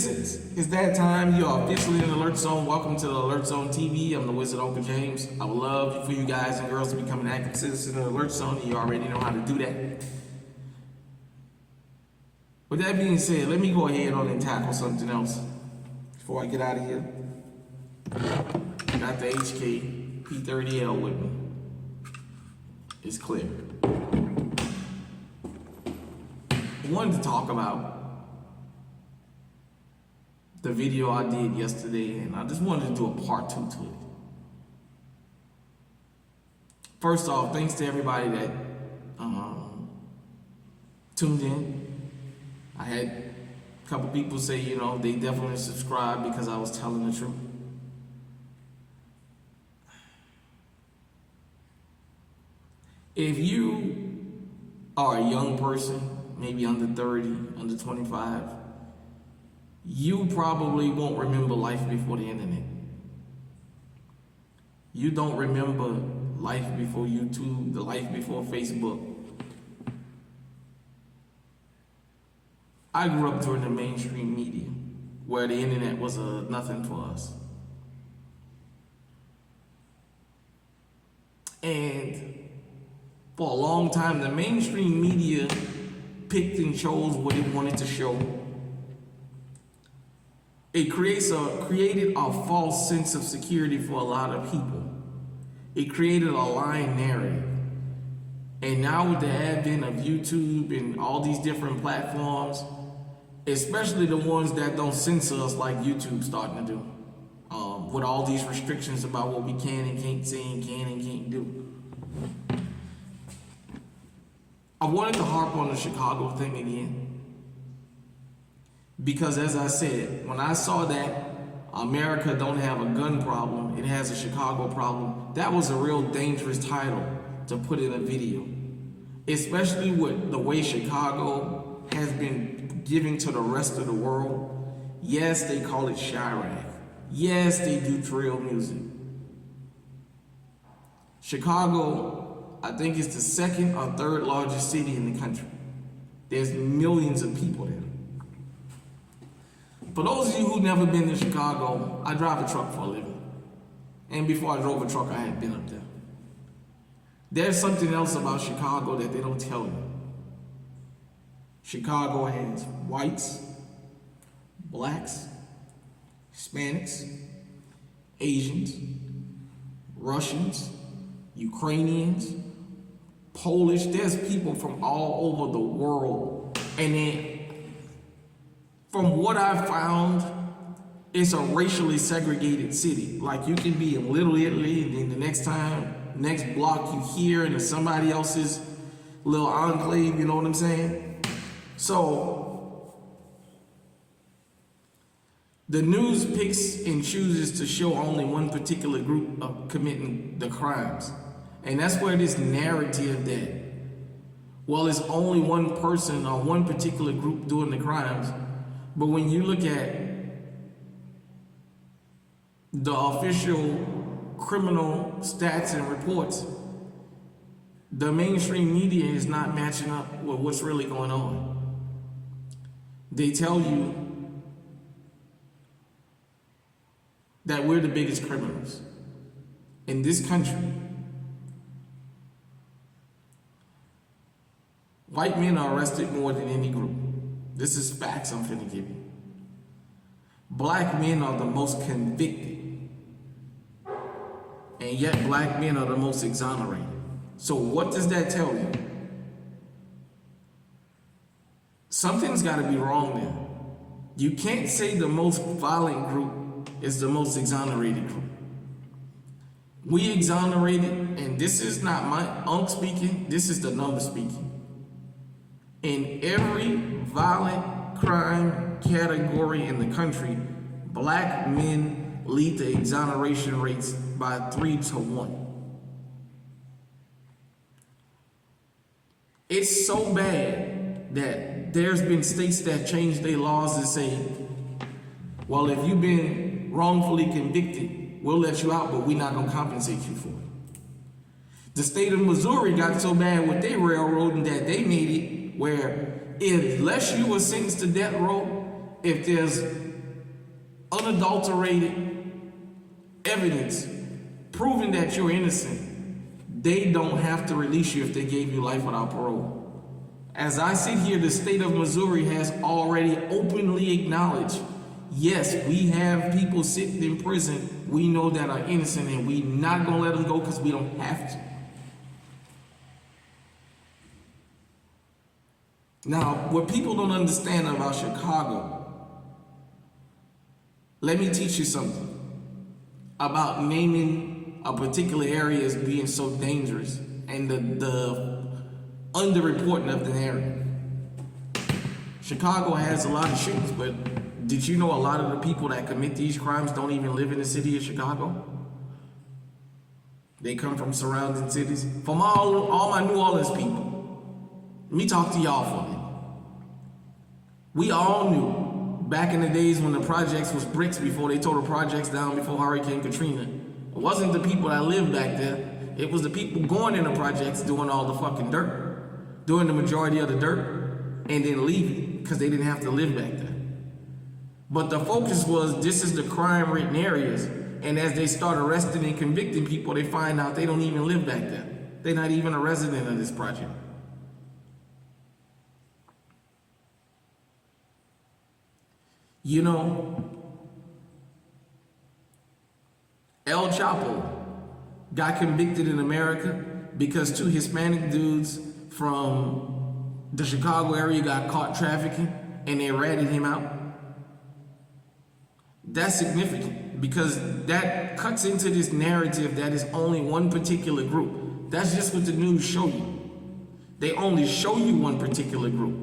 citizens, it's that time. You are officially in the Alert Zone. Welcome to the Alert Zone TV. I'm the Wizard Uncle James. I would love for you guys and girls to become an active citizen in the Alert Zone, and you already know how to do that. With that being said, let me go ahead on and tackle something else before I get out of here. Got the HK P30L with me. It's clear. I wanted to talk about the video I did yesterday, and I just wanted to do a part 2 to it. First off, thanks to everybody that tuned in. I had a couple people say, you know, they definitely subscribed because I was telling the truth. If you are a young person, maybe under 30, under 25, you probably won't remember life before the internet. You don't remember life before YouTube, the life before Facebook. I grew up during the mainstream media, where the internet was nothing for us. And for a long time, the mainstream media picked and chose what it wanted to show. It created a false sense of security for a lot of people. It created a lying narrative. And now with the advent of YouTube and all these different platforms, especially the ones that don't censor us like YouTube's starting to do, with all these restrictions about what we can and can't say and can and can't do. I wanted to harp on the Chicago thing again. Because as I said, when I saw that America don't have a gun problem, it has a Chicago problem, that was a real dangerous title to put in a video. Especially with the way Chicago has been given to the rest of the world. Yes, they call it Chirac. Yes, they do drill music. Chicago, I think, is the second or third largest city in the country. There's millions of people there. For those of you who've never been to Chicago, I drive a truck for a living. And before I drove a truck, I had been up there. There's something else about Chicago that they don't tell you. Chicago has whites, blacks, Hispanics, Asians, Russians, Ukrainians, Polish. There's people from all over the world. And then, from what I found, it's a racially segregated city. Like, you can be in Little Italy, and then the next block you hear into somebody else's little enclave, you know what I'm saying? So, the news picks and chooses to show only one particular group of committing the crimes. And that's where this narrative that, well, it's only one person or one particular group doing the crimes. But when you look at the official criminal stats and reports, the mainstream media is not matching up with what's really going on. They tell you that we're the biggest criminals in this country. White men are arrested more than any group. This is facts I'm finna give you. Black men are the most convicted. And yet black men are the most exonerated. So what does that tell you? Something's gotta be wrong there. You can't say the most violent group is the most exonerated group. We exonerated, and this is not my unk speaking, this is the number speaking. In every violent crime category in the country, black men lead the exoneration rates by 3-1. It's so bad that there's been states that changed their laws and say, well, if you've been wrongfully convicted, we'll let you out, but we're not gonna compensate you for it. The state of Missouri got so bad with their railroading that they made it where unless you were sentenced to death row if there's unadulterated evidence proving that you're innocent, they don't have to release you if they gave you life without parole. As I sit here, the state of Missouri has already openly acknowledged, yes, we have people sitting in prison we know that are innocent, and we not gonna let them go because we don't have to. Now, what people don't understand about Chicago, let me teach you something about naming a particular area as being so dangerous and the underreporting of the area. Chicago has a lot of shootings, but did you know a lot of the people that commit these crimes don't even live in the city of Chicago? They come from surrounding cities. From all my New Orleans people, let me talk to y'all for a minute. We all knew back in the days when the projects was bricks before they tore the projects down before Hurricane Katrina. It wasn't the people that lived back there. It was the people going in the projects doing all the fucking dirt, doing the majority of the dirt, and then leaving because they didn't have to live back there. But the focus was, this is the crime-ridden areas, and as they start arresting and convicting people, they find out they don't even live back there. They're not even a resident of this project. You know, El Chapo got convicted in America because two Hispanic dudes from the Chicago area got caught trafficking and they ratted him out. That's significant because that cuts into this narrative that is only one particular group. That's just what the news show you. They only show you one particular group.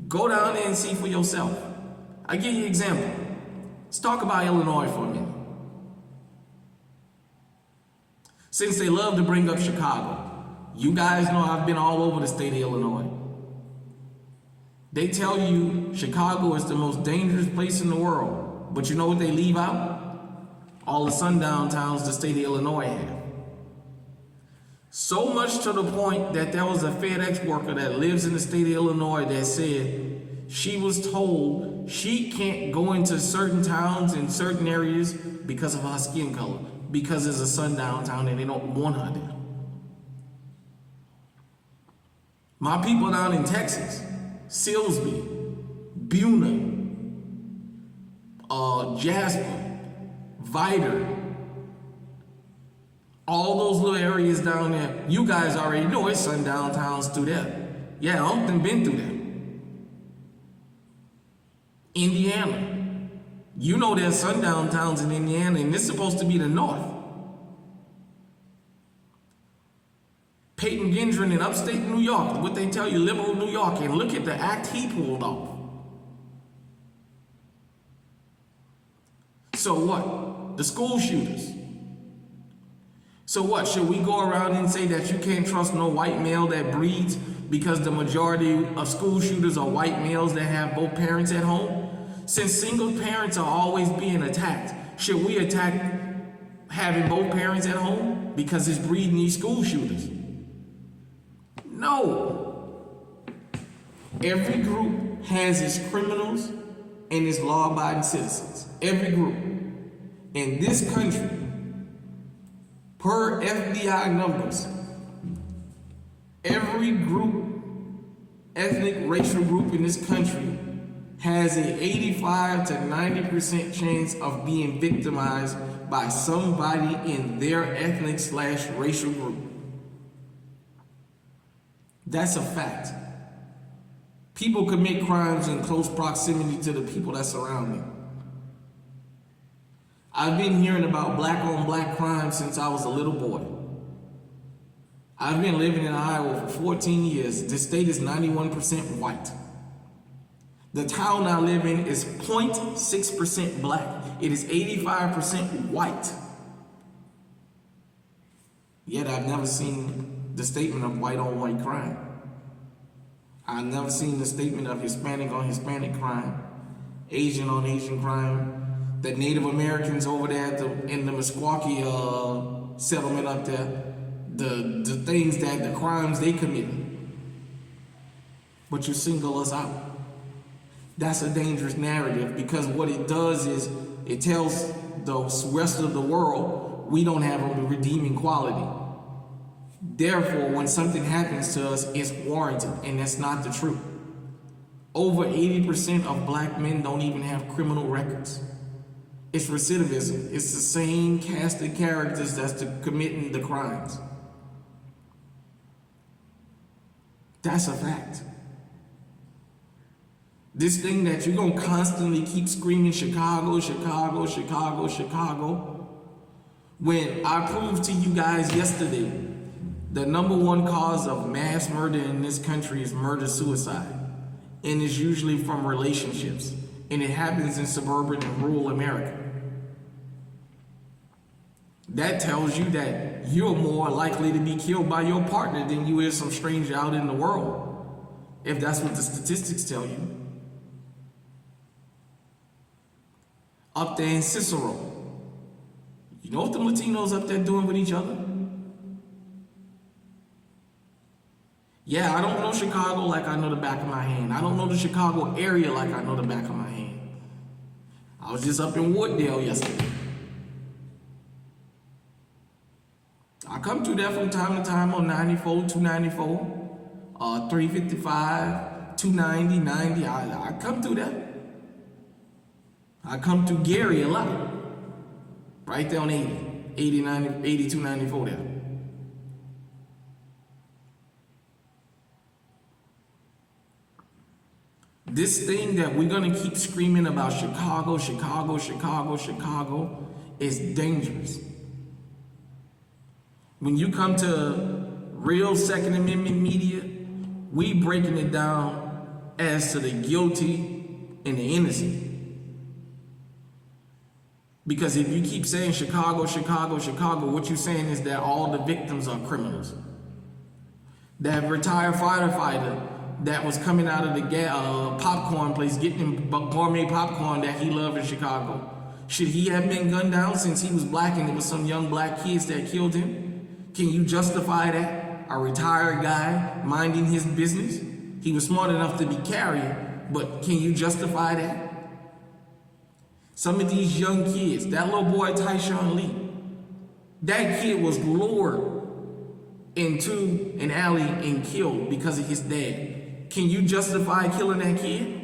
Go down there and see for yourself. I'll give you an example. Let's talk about Illinois for a minute. Since they love to bring up Chicago, you guys know I've been all over the state of Illinois. They tell you Chicago is the most dangerous place in the world, but you know what they leave out? All the sundown towns the state of Illinois have. So much to the point that there was a FedEx worker that lives in the state of Illinois that said she was told she can't go into certain towns in certain areas because of her skin color, because it's a sundown town and they don't want her there. My people down in Texas, Silsbee, Buna, Jasper, Vidor, all those little areas down there, you guys already know it's sundown towns through there. Yeah, I've been through there. Indiana, you know there's sundown towns in Indiana, and it's supposed to be the north. Peyton Gendron in upstate New York, what they tell you, liberal New York, and look at the act he pulled off. So what? The school shooters. So what? Should we go around and say that you can't trust no white male that breeds because the majority of school shooters are white males that have both parents at home? Since single parents are always being attacked, should we attack having both parents at home because it's breeding these school shooters? No. Every group has its criminals and its law-abiding citizens. Every group. In this country, per FBI numbers, every group, ethnic, racial group in this country has an 85 to 90% chance of being victimized by somebody in their ethnic/racial group. That's a fact. People commit crimes in close proximity to the people that surround them. I've been hearing about black on black crime since I was a little boy. I've been living in Iowa for 14 years. The state is 91% white. The town I live in is 0.6% black. It is 85% white. Yet I've never seen the statement of white on white crime. I've never seen the statement of Hispanic on Hispanic crime, Asian on Asian crime, the Native Americans over there in the Meskwaki settlement up there, the things that, the crimes they committed. But you single us out. That's a dangerous narrative, because what it does is it tells the rest of the world we don't have a redeeming quality. Therefore, when something happens to us, it's warranted, and that's not the truth. Over 80% of black men don't even have criminal records. It's recidivism. It's the same cast of characters that's committing the crimes. That's a fact. This thing that you're gonna constantly keep screaming Chicago, Chicago, Chicago, Chicago, when I proved to you guys yesterday the #1 cause of mass murder in this country is murder-suicide. And it's usually from relationships. And it happens in suburban and rural America. That tells you that you're more likely to be killed by your partner than you is some stranger out in the world, if that's what the statistics tell you. Up there in Cicero, you know what the Latinos up there doing with each other? Yeah, I don't know Chicago like I know the back of my hand. I don't know the Chicago area like I know the back of my hand. I was just up in Wooddale yesterday. I come through there from time to time on 94, 294, 355, 290, 90. I come through there. I come through Gary a lot. Right there on 80, 90, 82, 94 there. This thing that we're gonna keep screaming about Chicago, Chicago, Chicago, Chicago is dangerous. When you come to real Second Amendment media, we breaking it down as to the guilty and the innocent. Because if you keep saying Chicago, Chicago, Chicago, what you're saying is that all the victims are criminals. That retired firefighter that was coming out of the popcorn place, getting him gourmet popcorn that he loved in Chicago. Should he have been gunned down since he was black and it was some young black kids that killed him? Can you justify that? A retired guy minding his business? He was smart enough to be carrying, but can you justify that? Some of these young kids, that little boy Tyshawn Lee, that kid was lured into an alley and killed because of his dad. Can you justify killing that kid?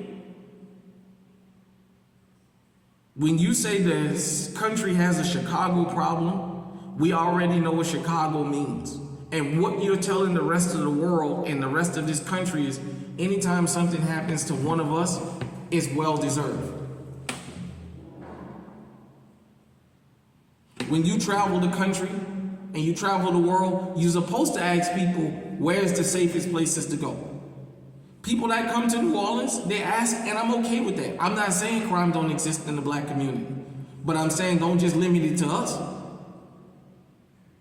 When you say this country has a Chicago problem, we already know what Chicago means. And what you're telling the rest of the world and the rest of this country is anytime something happens to one of us, it's well deserved. When you travel the country and you travel the world, you're supposed to ask people, where's the safest places to go? People that come to New Orleans, they ask, and I'm okay with that. I'm not saying crime don't exist in the black community, but I'm saying don't just limit it to us.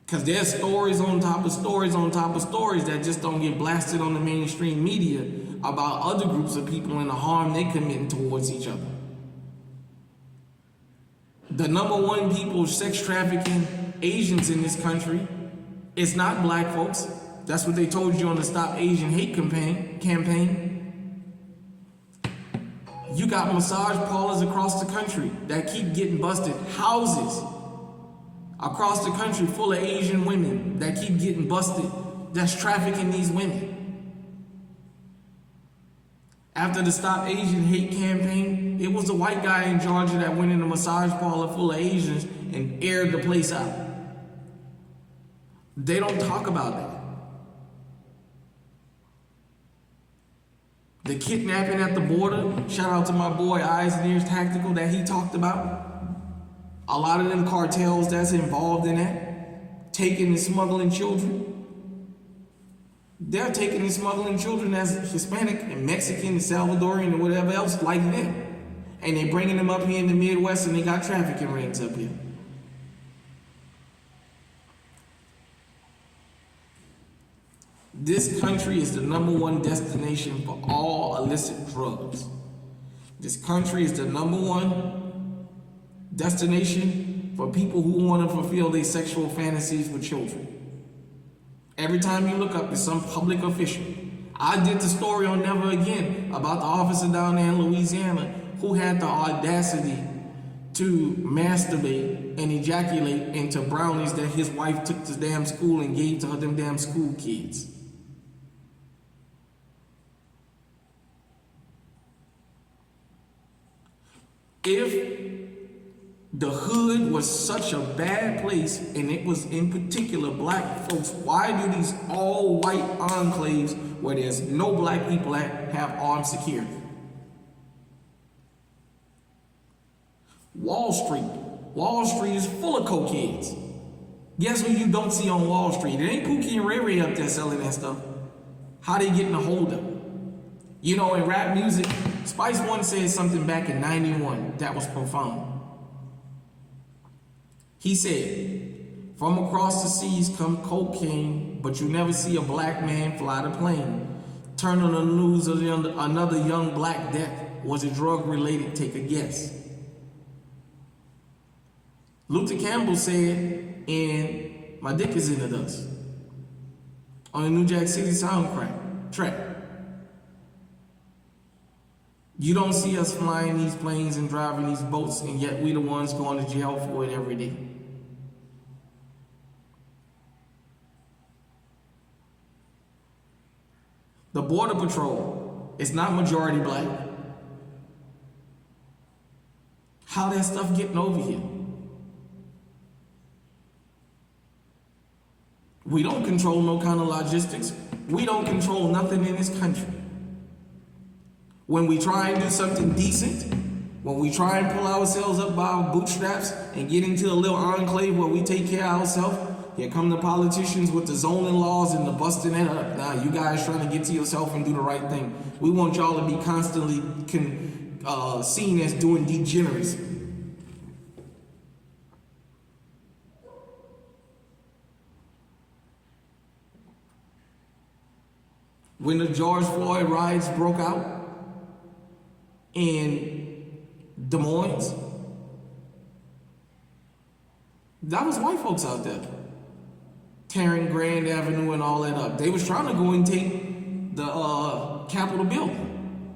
Because there's stories on top of stories on top of stories that just don't get blasted on the mainstream media about other groups of people and the harm they commit towards each other. The #1 people sex trafficking Asians in this country, it's not black folks. That's what they told you on the Stop Asian Hate campaign. You got massage parlors across the country that keep getting busted. Houses across the country full of Asian women that keep getting busted. That's trafficking these women. After the Stop Asian Hate campaign, it was a white guy in Georgia that went in a massage parlor full of Asians and aired the place out. They don't talk about that. The kidnapping at the border, shout out to my boy Eyes and Ears Tactical that he talked about. A lot of them cartels that's involved in that, taking and smuggling children. They're taking and smuggling children as Hispanic and Mexican and Salvadorian and whatever else like them. And they bringing them up here in the Midwest and they got trafficking rings up here. This country is the #1 destination for all illicit drugs. This country is the #1 destination for people who want to fulfill their sexual fantasies with children. Every time you look up, there's some public official I did the story on Never Again about the officer down there in Louisiana who had the audacity to masturbate and ejaculate into brownies that his wife took to damn school and gave to her them damn school kids. If the hood was such a bad place, and it was in particular black folks, why do these all-white enclaves where there's no black people at have armed security? Wall Street is full of cokeheads. Guess who you don't see on Wall Street? It ain't Pookie and Ray Ray up there selling that stuff. How they getting a hold of it? You know, in rap music, Spice One said something back in '91 that was profound. He said, "From across the seas come cocaine, but you never see a black man fly the plane. Turn on the news of another young black death. Was it drug related? Take a guess." Luther Campbell said in "My Dick Is in the Dust" on the New Jack City soundtrack track. You don't see us flying these planes and driving these boats, and yet we the ones going to jail for it every day. The Border Patrol is not majority black. How that stuff getting over here? We don't control no kind of logistics. We don't control nothing in this country. When we try and do something decent, when we try and pull ourselves up by our bootstraps and get into a little enclave where we take care of ourselves, here come the politicians with the zoning laws and the busting it up. Now, you guys trying to get to yourself and do the right thing. We want y'all to be constantly seen as doing degeneracy. When the George Floyd riots broke out in Des Moines, that was white folks out there tearing Grand Avenue and all that up. They was trying to go and take the Capitol building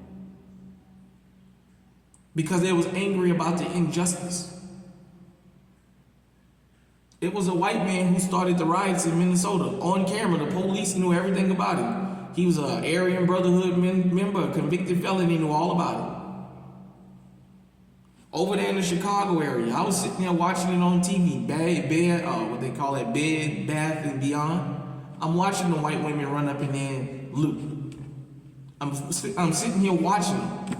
because they was angry about the injustice. It was a white man who started the riots in Minnesota on camera. The police knew everything about him. He was an Aryan Brotherhood member, a convicted felon. He knew all about it. Over there in the Chicago area, I was sitting there watching it on TV, what they call it, Bed, Bath, and Beyond. I'm watching the white women run up in there and loot. I'm sitting here watching it.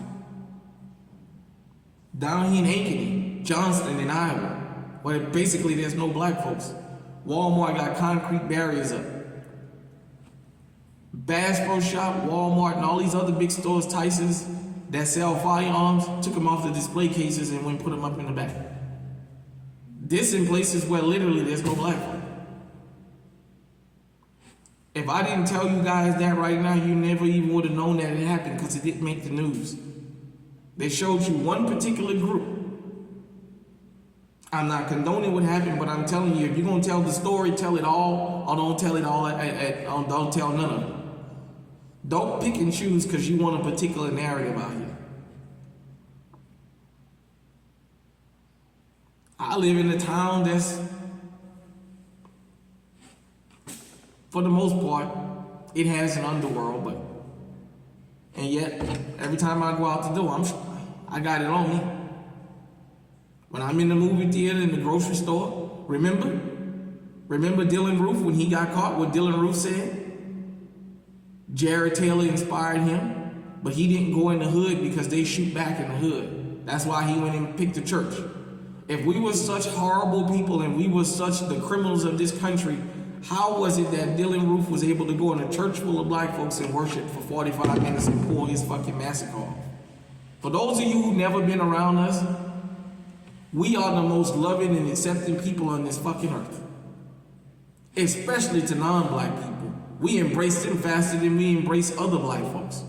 Down here in Ankeny, Johnston in Iowa, where basically there's no black folks. Walmart got concrete barriers up. Bass Pro Shop, Walmart, and all these other big stores, Tyson's, that sell firearms, took them off the display cases and went and put them up in the back. This in places where literally there's no black folk. If I didn't tell you guys that right now, you never even would have known that it happened because it didn't make the news. They showed you one particular group. I'm not condoning what happened, but I'm telling you, if you're going to tell the story, tell it all, or don't tell it all, don't tell none of it. Don't pick and choose because you want a particular narrative out here. I live in a town that's, for the most part, it has an underworld, but, and yet, every time I go out the door, I got it on me. When I'm in the movie theater, in the grocery store, remember Dylan Roof when he got caught, what Dylan Roof said? Jared Taylor inspired him, but he didn't go in the hood because they shoot back in the hood. That's why he went and picked a church. If we were such horrible people and we were such the criminals of this country, how was it that Dylan Roof was able to go in a church full of black folks and worship for 45 minutes and pull his fucking massacre off? For those of you who've never been around us, we are the most loving and accepting people on this fucking earth. Especially to non-black people. We embrace them faster than we embrace other black folks.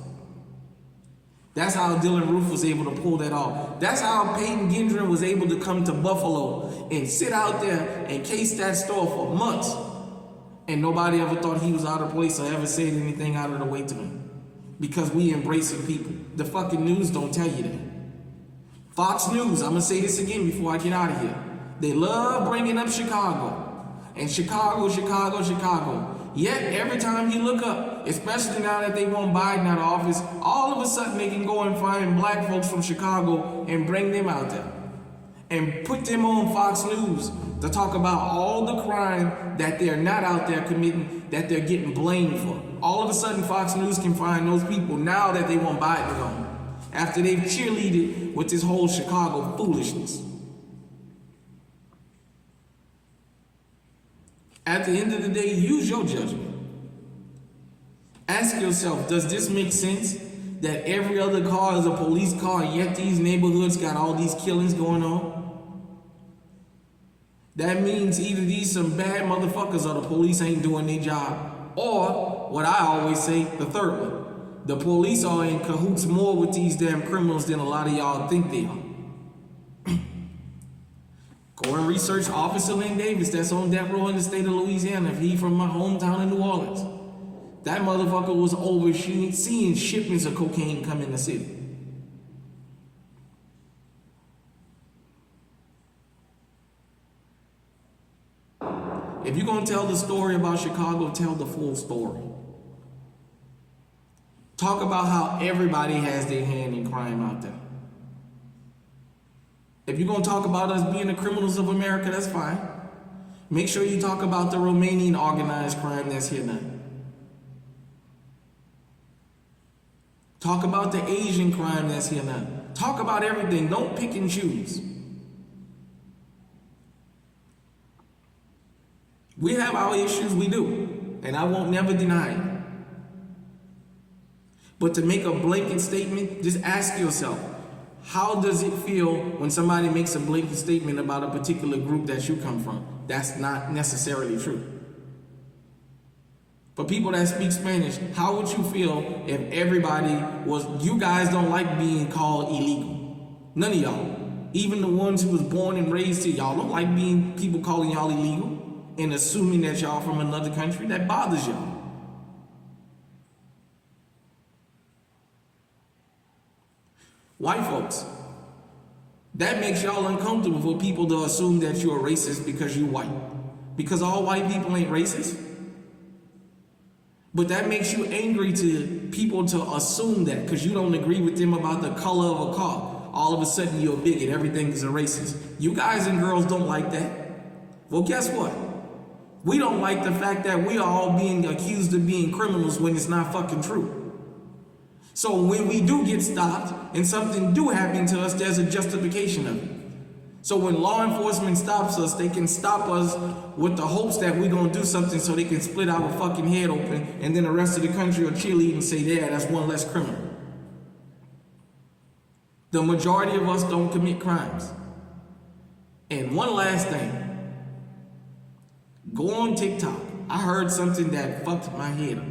That's how Dylan Roof was able to pull that off. That's how Peyton Gendron was able to come to Buffalo and sit out there and case that store for months. And nobody ever thought he was out of place or ever said anything out of the way to him. because we embracing people. The fucking news don't tell you that. Fox News, I'm gonna say this again before I get out of here. They love bringing up Chicago. And Chicago. Yet, every time you look up, especially now that they want Biden out of office, all of a sudden they can go and find black folks from Chicago and bring them out there. And put them on Fox News to talk about all the crime that they're not out there committing, that they're getting blamed for. All of a sudden, Fox News can find those people now that they want Biden gone, after they've cheerleaded with this whole Chicago foolishness. At the end of the day, use your judgment. Ask yourself, does this make sense? That every other car is a police car, yet these neighborhoods got all these killings going on? That means either these some bad motherfuckers or the police ain't doing their job. Or, what I always say, the third one. The police are in cahoots more with these damn criminals than a lot of y'all think they are. Go and research Officer Lynn Davis that's on death row in the state of Louisiana. If he from my hometown in New Orleans. That motherfucker was overseeing shipments of cocaine come in the city. If you're gonna tell the story about Chicago, tell the full story. Talk about how everybody has their hand in crime out there. If you're gonna talk about us being the criminals of America, that's fine. Make sure you talk about the Romanian organized crime that's here now. Talk about the Asian crime that's here now. Talk about everything. Don't pick and choose. We have our issues, we do. And I won't never deny it. But to make a blanket statement, just ask yourself, how does it feel when somebody makes a blanket statement about a particular group that you come from? That's not necessarily true. For people that speak Spanish, how would you feel if everybody was, you guys don't like being called illegal. None of y'all. Even the ones who was born and raised here, y'all don't like being people calling y'all illegal and assuming that y'all from another country. That bothers y'all. White folks, that makes y'all uncomfortable for people to assume that you're a racist because you're white. Because all white people ain't racist. But that makes you angry to people to assume that because you don't agree with them about the color of a car. All of a sudden you're a bigot, everything is a racist. You guys and girls don't like that. Well, guess what? We don't like the fact that we are all being accused of being criminals when it's not fucking true. So when we do get stopped and something do happen to us, there's a justification of it. So when law enforcement stops us, they can stop us with the hopes that we're gonna do something so they can split our fucking head open and then the rest of the country will cheerlead and say, yeah, that's one less criminal. The majority of us don't commit crimes. And one last thing. Go on TikTok. I heard something that fucked my head up.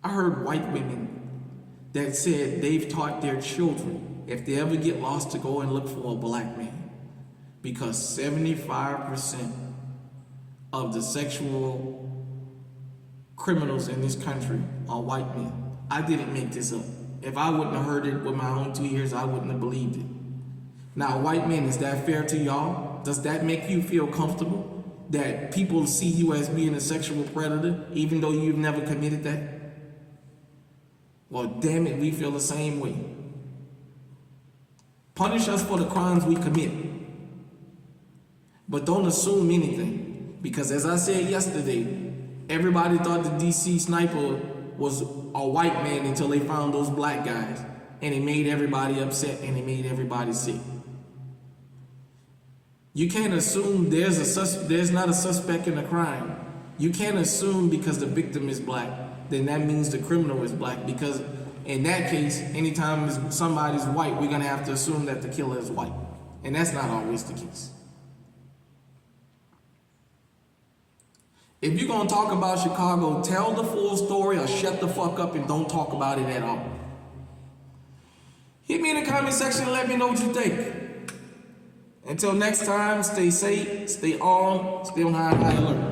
I heard white women that said they've taught their children, if they ever get lost, to go and look for a black man. Because 75% of the sexual criminals in this country are white men. I didn't make this up. If I wouldn't have heard it with my own 2 ears, I wouldn't have believed it. Now, white men, is that fair to y'all? Does that make you feel comfortable? That people see you as being a sexual predator, even though you've never committed that? Well, damn it, we feel the same way. Punish us for the crimes we commit. But don't assume anything. Because as I said yesterday, everybody thought the DC sniper was a white man until they found those black guys. And it made everybody upset and it made everybody sick. You can't assume there's not a suspect in a crime. You can't assume because the victim is black, then that means the criminal is black. Because in that case, anytime somebody's white, we're gonna have to assume that the killer is white. And that's not always the case. If you're gonna talk about Chicago, tell the full story or shut the fuck up and don't talk about it at all. Hit me in the comment section and let me know what you think. Until next time, stay safe, stay armed, stay on high alert.